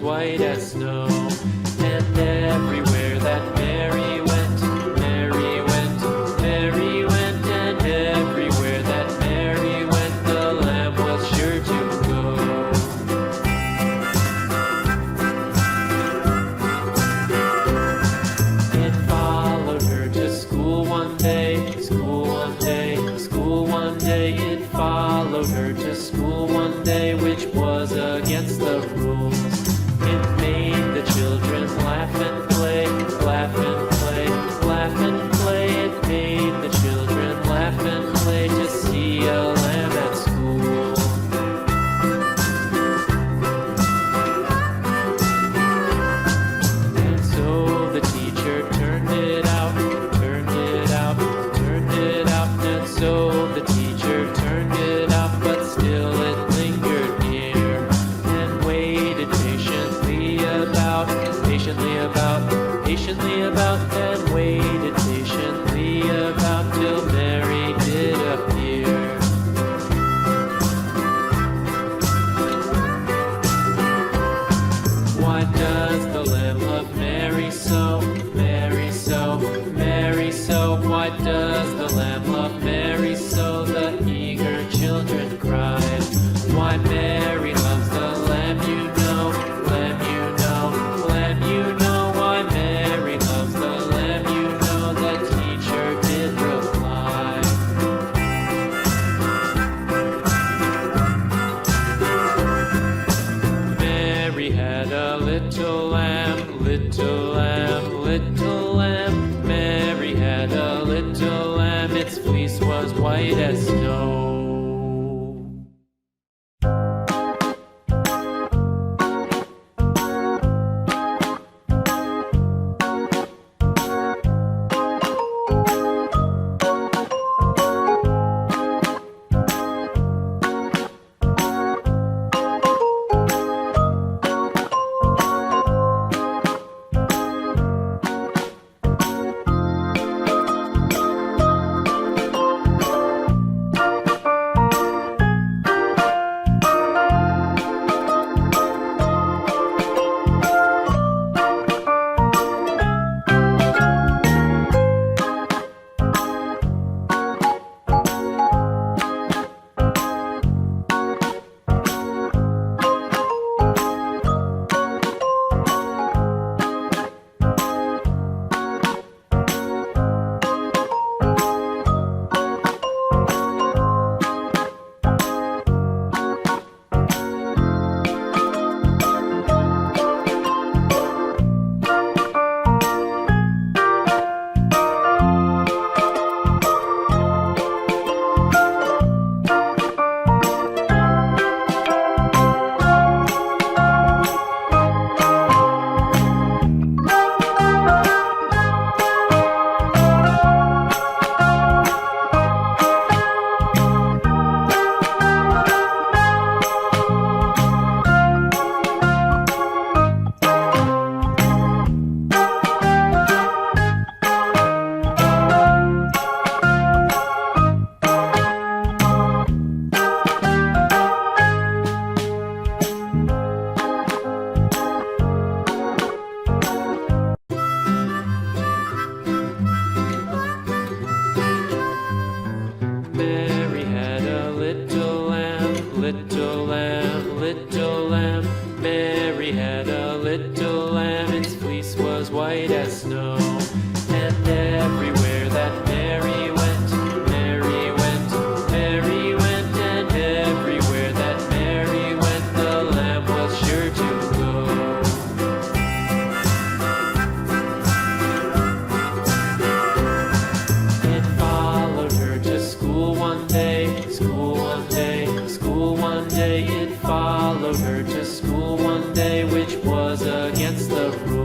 white as snow. And everywhere that Mary went, Mary went, Mary went, and everywhere that Mary went, the lamb was sure to go. It followed her to school one day, school one day, school one day. It followed her to school one day, which was against the rules. It made the children laugh and play, laugh and play, laugh and play. It made the children laugh and play to see a lamb at school. And so the teacher turned it out, turned it out, turned it out. And so the teacher turned it out, but still it lingered near and waited patiently about, patiently about, and waited patiently about till Mary did appear. Why does the Lamb love Mary so, Mary so, Mary so? Why does the Lamb love Mary so? The eager children cried. Why Mary loves the Lamb, you know, Lamb, you know, Lamb, you know. Why Mary loves the Lamb, you know, the teacher did reply. Mary had a little lamb, little lamb, little lamb. Mary had a little lamb, its fleece was white as snow. Little lamb, little lamb, Mary had a little lamb, its fleece was white as snow. And everywhere that Mary went, Mary went, Mary went, and everywhere that Mary went, the lamb was sure to go. It followed her to school one day, school one day, school one day. It followed her to school one day, which was against the rules.